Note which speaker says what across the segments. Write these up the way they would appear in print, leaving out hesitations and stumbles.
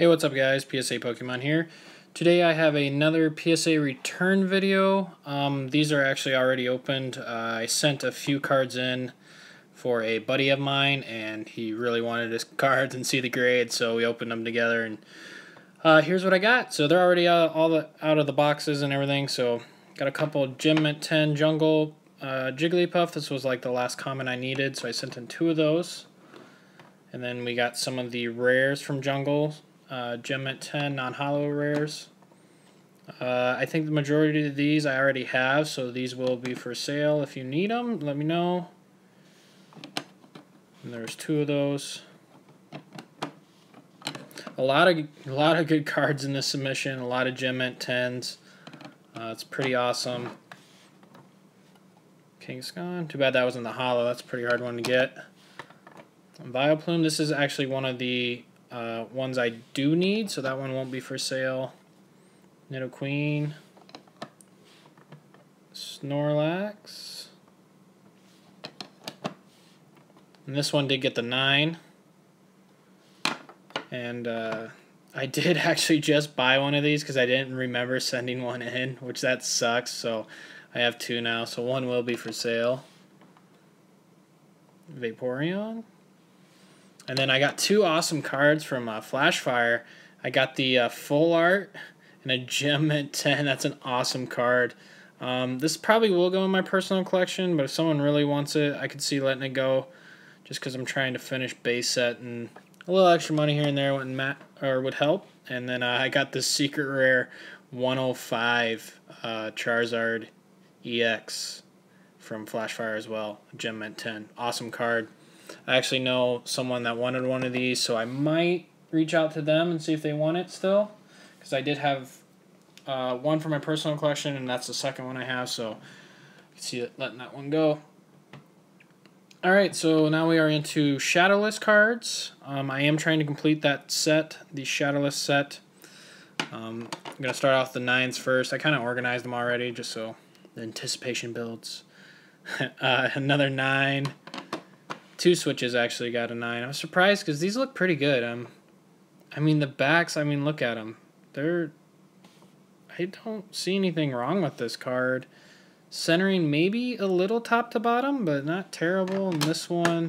Speaker 1: Hey, what's up guys? PSA Pokemon here. Today I have another PSA return video. These are actually already opened. I sent a few cards in for a buddy of mine and he really wanted his cards and see the grade, so we opened them together and here's what I got. So they're already out of the boxes and everything, so got a couple Gem Mint 10 Jungle Jigglypuff. This was like the last common I needed, so I sent in 2 of those. And then we got some of the rares from Jungle. Gem Mint 10 non-hollow rares. I think the majority of these I already have, so these will be for sale. If you need them, let me know. And there's 2 of those. A lot of good cards in this submission. A lot of Gem Mint 10s. It's pretty awesome. Kingscon. Too bad that was in the hollow. That's a pretty hard one to get. Vileplume. This is actually one of the ones I do need, so that one won't be for sale. Nidoqueen, Snorlax, and this one did get the 9. And I did actually just buy one of these because I didn't remember sending one in, which that sucks. So I have 2 now, so one will be for sale. Vaporeon. And then I got 2 awesome cards from Flashfire. I got the full art and a Gem Mint 10. That's an awesome card. This probably will go in my personal collection, but if someone really wants it, I could see letting it go just because I'm trying to finish base set, and a little extra money here and there would help. And then I got this secret rare 105 Charizard EX from Flashfire as well. Gem Mint 10. Awesome card. I actually know someone that wanted one of these, so I might reach out to them and see if they want it still. Because I did have one for my personal collection, and that's the second one I have, so you can see it letting that one go. Alright, so now we are into Shadowless cards. I am trying to complete that set, the Shadowless set. I'm going to start off the 9s first. I kind of organized them already, just so the anticipation builds. Another 9. 2 switches actually got a 9. I was surprised because these look pretty good. I mean, the backs, look at them. I don't see anything wrong with this card. Centering maybe a little top to bottom, but not terrible. And this one,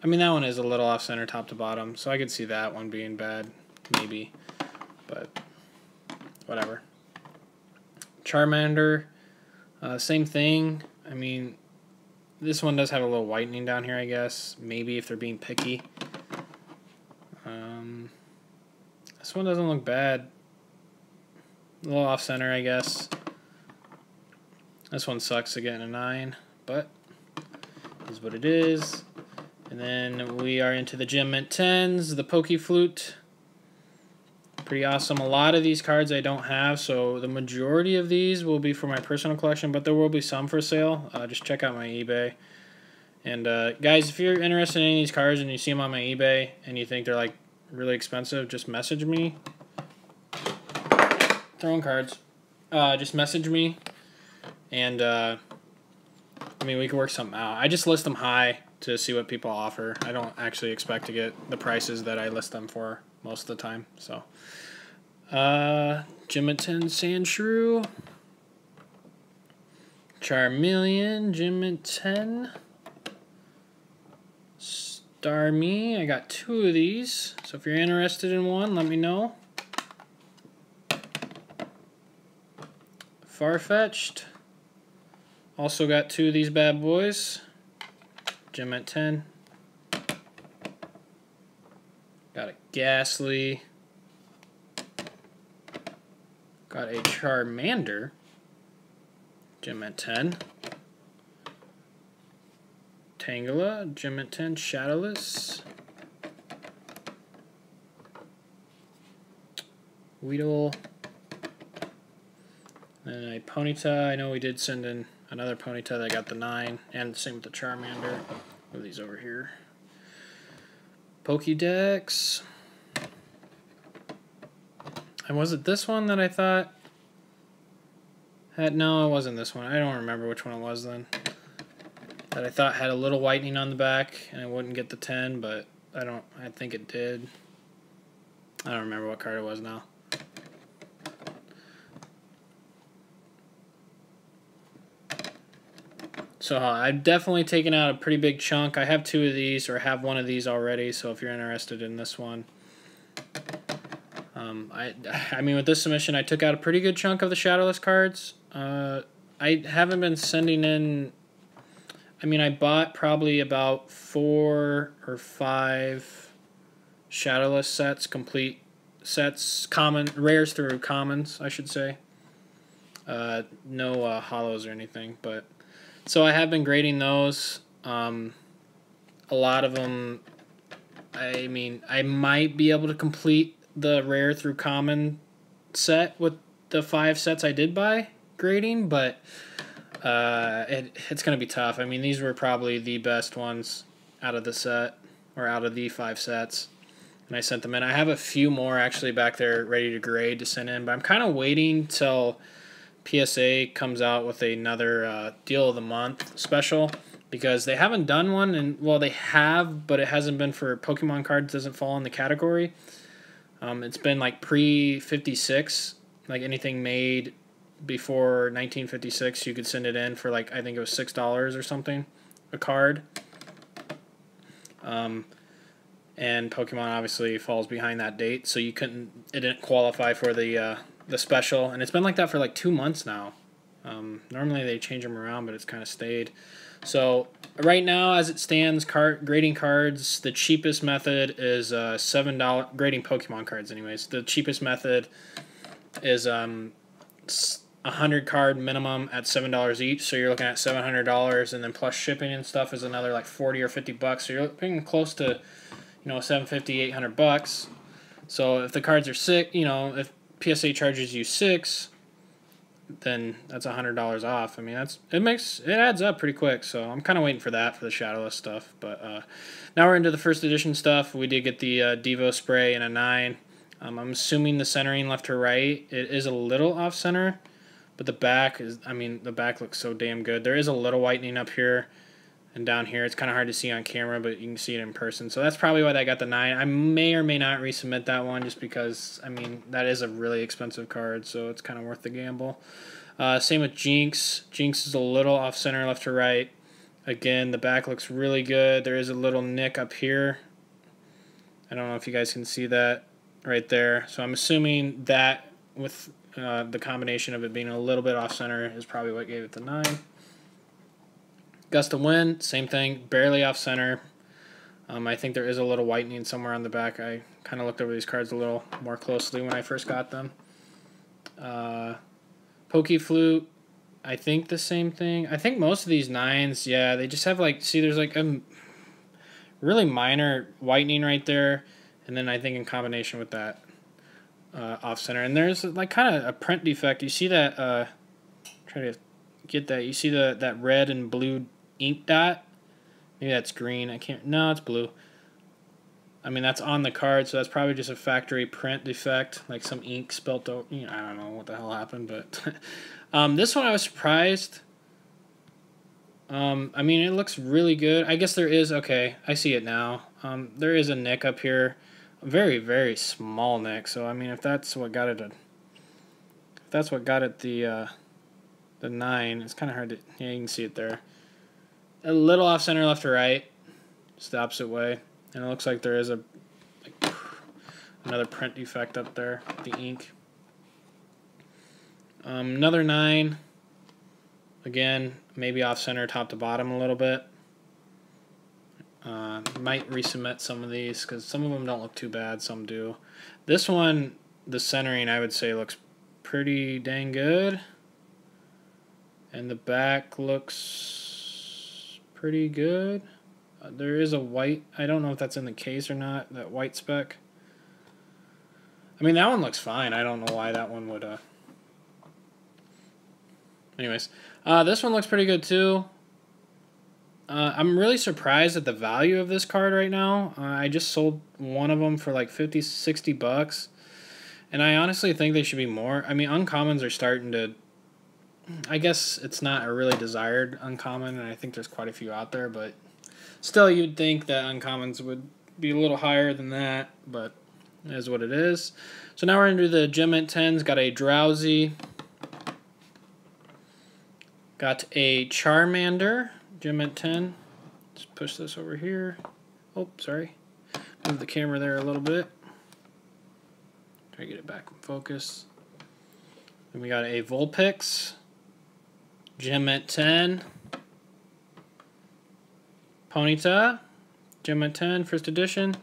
Speaker 1: that one is a little off center top to bottom, so I could see that one being bad, maybe. But whatever. Charmander, same thing. This one does have a little whitening down here, I guess. Maybe if they're being picky. This one doesn't look bad. A little off-center, I guess. This one sucks to get a 9, but it is what it is. And then we are into the Gem Mint 10s, the Pokeflute. Pretty awesome. A lot of these cards I don't have, so the majority of these will be for my personal collection, but there will be some for sale. Just check out my eBay. And guys, if you're interested in any of these cards and you see them on my eBay and you think they're like really expensive, just message me. Throwing cards. Just message me, and we can work something out. I just list them high to see what people offer. I don't actually expect to get the prices that I list them for most of the time. So, Gem Mint 10 Sandshrew, Charmeleon, Gem Mint 10, Starmie. I got 2 of these, so if you're interested in one, let me know. Farfetch'd. Also got 2 of these bad boys. Gem Mint 10. Got a Ghastly. Got a Charmander. Gem Mint 10. Tangela. Gem Mint 10. Shadowless. Weedle. And a Ponyta. I know we did send in another Ponyta that got the 9, and same with the Charmander. Move these over here. Pokédex. And was it this one that I thought had... No, it wasn't this one. I don't remember which one it was then. That I thought had a little whitening on the back, and I wouldn't get the 10, but I think it did. I don't remember what card it was now. So I've definitely taken out a pretty big chunk. I have 2 of these, or have 1 of these already, so if you're interested in this one. I mean, with this submission, I took out a pretty good chunk of the Shadowless cards. I haven't been sending in... I mean, I bought probably about 4 or 5 Shadowless sets, complete sets, rares through commons, I should say. No hollows or anything, but... So I have been grading those. A lot of them, I mean, I might be able to complete the rare through common set with the 5 sets I did buy grading, but it's going to be tough. I mean, these were probably the best ones out of the set, or out of the 5 sets, and I sent them in. I have a few more actually back there ready to grade to send in, but I'm kind of waiting till PSA comes out with another deal of the month special, because they haven't done one, and well, they have, but it hasn't been for Pokemon cards. Doesn't fall in the category. It's been like pre-56, like anything made before 1956, you could send it in for like, I think it was $6 or something a card. And Pokemon obviously falls behind that date, so it didn't qualify for the special, and it's been like that for like 2 months now. Normally they change them around, but it's kind of stayed. So right now, as it stands, grading cards, the cheapest method is $7 grading Pokemon cards. Anyways, the cheapest method is 100 card minimum at $7 each. So you're looking at $700, and then plus shipping and stuff is another like 40 or 50 bucks. So you're looking close to, $750, $800. So if the cards are sick, if PSA charges you $6, then that's $100 off. I mean, it adds up pretty quick. So I'm kind of waiting for that for the Shadowless stuff. But now we're into the first edition stuff. We did get the Devo spray in a 9. I'm assuming the centering left to right. It is a little off center, but the back the back looks so damn good. There is a little whitening up here and down here. It's kind of hard to see on camera, but you can see it in person. So that's probably why I got the 9. I may or may not resubmit that one, just because, that is a really expensive card, so it's kind of worth the gamble. Same with Jinx. Jinx is a little off-center left to right. Again, the back looks really good. There is a little nick up here. I don't know if you guys can see that right there. So I'm assuming that with the combination of it being a little bit off-center is probably what gave it the 9. Gust of Wind, same thing, barely off-center. I think there is a little whitening somewhere on the back. I kind of looked over these cards a little more closely when I first got them. Pokeflute, I think the same thing. I think most of these 9s, yeah, they just have there's like a really minor whitening right there, and then I think in combination with that off-center. And there's like kind of a print defect. You see that, try to get that. You see that red and blue ink dot? Maybe that's green. No, it's blue. That's on the card, so that's probably just a factory print defect, like some ink spilt over. I don't know what the hell happened, but this one I was surprised. It looks really good. I guess there is, okay, I see it now. There is a nick up here, a very, very small nick. So if that's what got it, the 9, it's kind of hard to, yeah, you can see it there. A little off center left to right, just the opposite way. And it looks like there is another print defect up there, the ink. Another 9. Again, maybe off center top to bottom a little bit. Might resubmit some of these because some of them don't look too bad, some do. This one, the centering, I would say looks pretty dang good. And the back looks pretty good. There is a white, I don't know if that's in the case or not, that white speck. That one looks fine. I don't know why that one would, Anyways, this one looks pretty good too. I'm really surprised at the value of this card right now. I just sold one of them for like 50, 60 bucks. And I honestly think they should be more. Uncommons are starting to, I guess it's not a really desired uncommon, and I think there's quite a few out there, but still you'd think that uncommons would be a little higher than that, but is what it is. So now we're into the Gem Mint 10s. Got a Drowsy. Got a Charmander, Gem Mint 10. Let's push this over here. Oh, sorry. Move the camera there a little bit. Try to get it back in focus. Then we got a Vulpix, Gem Mint 10. Ponyta, Gem Mint 10, first edition.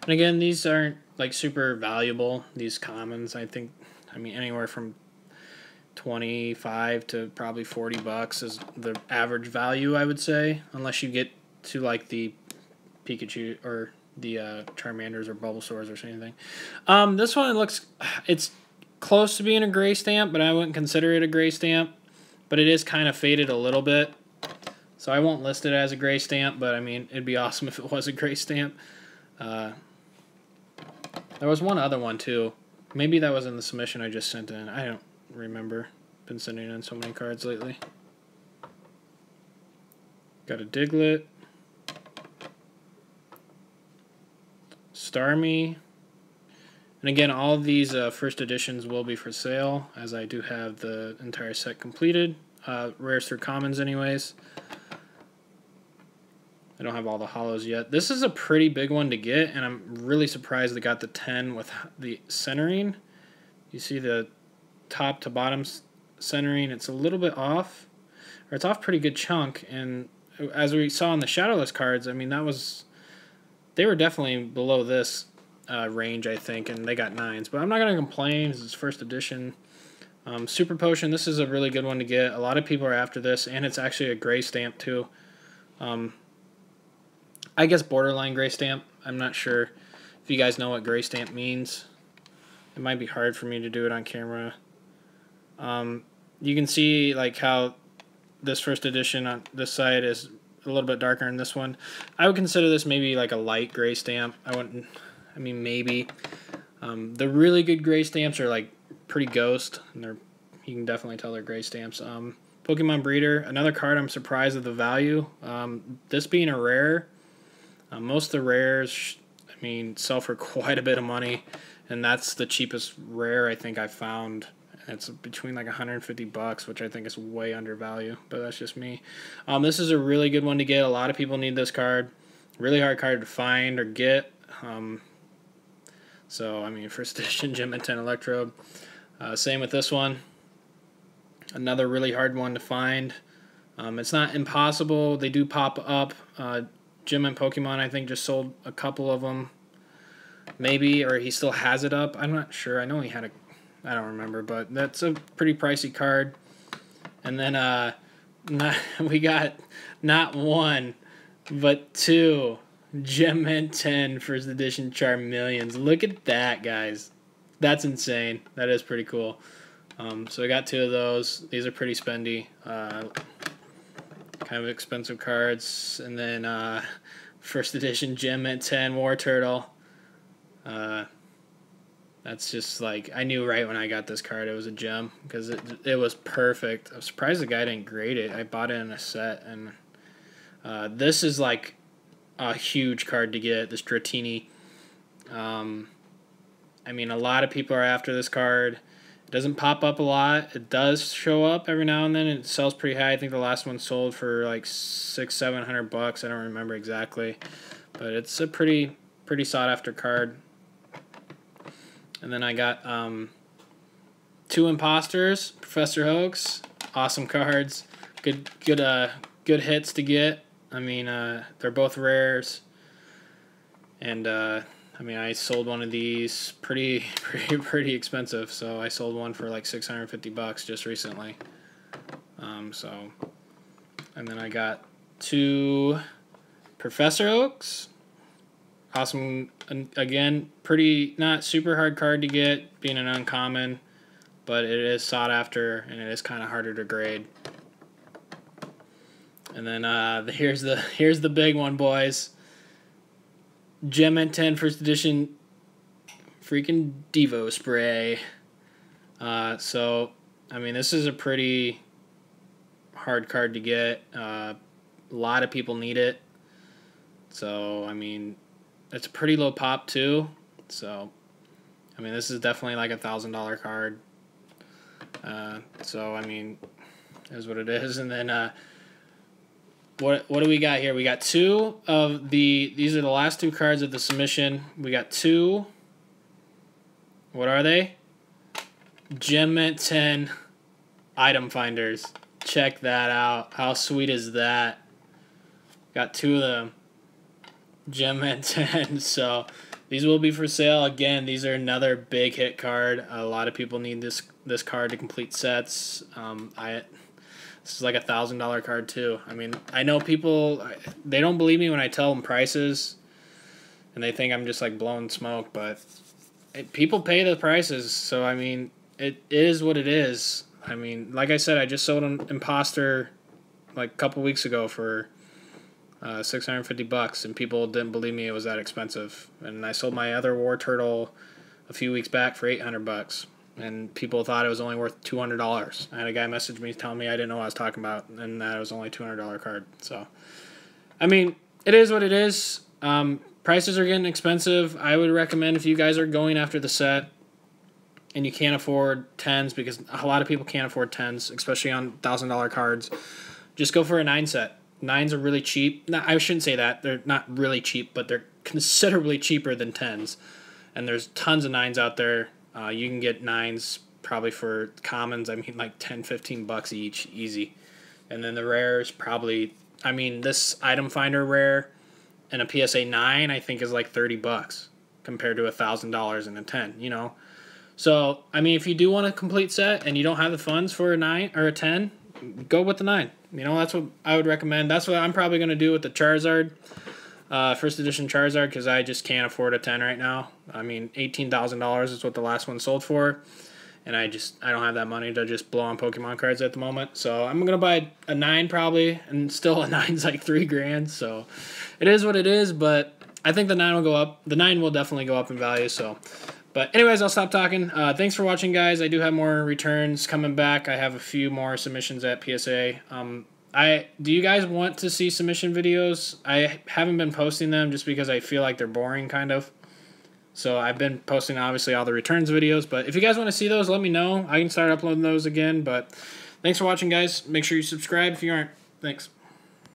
Speaker 1: And again, these aren't like super valuable, these commons. I mean, anywhere from 25 to probably 40 bucks is the average value, I would say, unless you get to like the Pikachu or the Charmanders or Bulbasaurs or anything. This one it's close to being a gray stamp, but I wouldn't consider it a gray stamp. But it is kind of faded a little bit. So I won't list it as a gray stamp, but I mean, it'd be awesome if it was a gray stamp. There was one other one too. Maybe that was in the submission I just sent in. I don't remember. Been sending in so many cards lately. Got a Diglett. Starmie. And again, all of these first editions will be for sale, as I do have the entire set completed. Rares through commons anyways. I don't have all the hollows yet. This is a pretty big one to get, and I'm really surprised they got the 10 with the centering. You see the top to bottom centering, it's a little bit off, or it's off pretty good chunk, and as we saw in the Shadowless cards, I mean, they were definitely below this range, I think, and they got 9s, but I'm not going to complain. This is first edition. Super Potion, this is a really good one to get. A lot of people are after this, and it's actually a gray stamp too. I guess borderline gray stamp. I'm not sure if you guys know what gray stamp means. It might be hard for me to do it on camera. You can see like how this first edition on this side is a little bit darker than this one. I would consider this maybe like a light gray stamp. I mean maybe. The really good gray stamps are like pretty ghost, and you can definitely tell they're gray stamps. Pokemon Breeder, another card I'm surprised at the value. This being a rare, most of the rares, I mean, sell for quite a bit of money, and that's the cheapest rare I think I found. It's between like 150 bucks, which I think is way undervalued, but that's just me. This is a really good one to get. A lot of people need this card. Really hard card to find or get. So, I mean, first edition Gem Mint 10 Electrode. Same with this one. Another really hard one to find. It's not impossible. They do pop up. Gem Mint Pokemon, I think, just sold a couple of them. Maybe, or he still has it up. I'm not sure. I know he had I don't remember, but that's a pretty pricey card. And then we got not one, but 2 Gem Mint 10 first edition Charmeleons. Look at that, guys. That's insane. That is pretty cool. So I got 2 of those. These are pretty spendy. Kind of expensive cards. And then first edition Gem Mint 10 War Turtle. That's just like, I knew right when I got this card it was a gem, because it was perfect. I'm surprised the guy didn't grade it. I bought it in a set, and this is like a huge card to get, this Dratini. I mean, a lot of people are after this card. It doesn't pop up a lot. It does show up every now and then. It sells pretty high. I think the last one sold for like $600-700 bucks. I don't remember exactly, but it's a pretty sought after card. And then I got 2 Imposters, Professor Oaks, awesome cards, good hits to get. I mean, they're both rares, and I mean, I sold one of these pretty expensive. So I sold one for like $650 just recently. And then I got 2 Professor Oaks. Awesome, again, not super hard card to get, being an uncommon, but it is sought after, and it is kind of harder to grade. And then here's the big one, boys. Gem Mint 10 first edition freaking Devo Spray. So, I mean, this is a pretty hard card to get. A lot of people need it. So, I mean, it's a pretty low pop too, so I mean, this is definitely like $1,000 card. So, I mean, is what it is. And then what do we got here? We got two of these are the last two cards of the submission. We got two, what are they? Gem Mint 10 item finders. Check that out. How sweet is that? Got two of them. Gem Mint 10. So these will be for sale. Again, these are another big hit card. A lot of people need this card to complete sets. This is like $1,000 card too. I mean, I know people, they don't believe me when I tell them prices, and they think I'm just like blowing smoke, but people pay the prices. So I mean, it is what it is. I mean, like I said, I just sold an Imposter like a couple weeks ago for $650, and people didn't believe me it was that expensive. And I sold my other War Turtle a few weeks back for $800, and people thought it was only worth $200. I had a guy message me telling me I didn't know what I was talking about, and that it was only a $200 card. So, I mean, it is what it is. Prices are getting expensive. I would recommend if you guys are going after the set and you can't afford 10s, because a lot of people can't afford 10s, especially on $1,000 cards, just go for a 9 set. 9s are really cheap. No, I shouldn't say that. They're not really cheap, but they're considerably cheaper than 10s. And there's tons of 9s out there. You can get 9s probably for commons, I mean, like $10-15 each, easy. And then the rares probably, I mean, this item finder rare and a PSA 9, I think, is like $30 compared to $1,000 in a 10, you know? So, I mean, if you do want a complete set and you don't have the funds for a 9 or a 10, go with the 9. You know, that's what I would recommend. That's what I'm probably going to do with the Charizard, first edition Charizard, because I just can't afford a 10 right now. I mean, $18,000 is what the last one sold for, and I don't have that money to just blow on Pokemon cards at the moment. So I'm going to buy a 9 probably, and still a 9's like $3,000. So it is what it is, but I think the 9 will go up. The 9 will definitely go up in value, so... But anyways, I'll stop talking. Thanks for watching, guys. I do have more returns coming back. I have a few more submissions at PSA. Do you guys want to see submission videos? I haven't been posting them just because I feel like they're boring, kind of. So I've been posting, obviously, all the returns videos. But if you guys want to see those, let me know. I can start uploading those again. But thanks for watching, guys. Make sure you subscribe if you aren't. Thanks.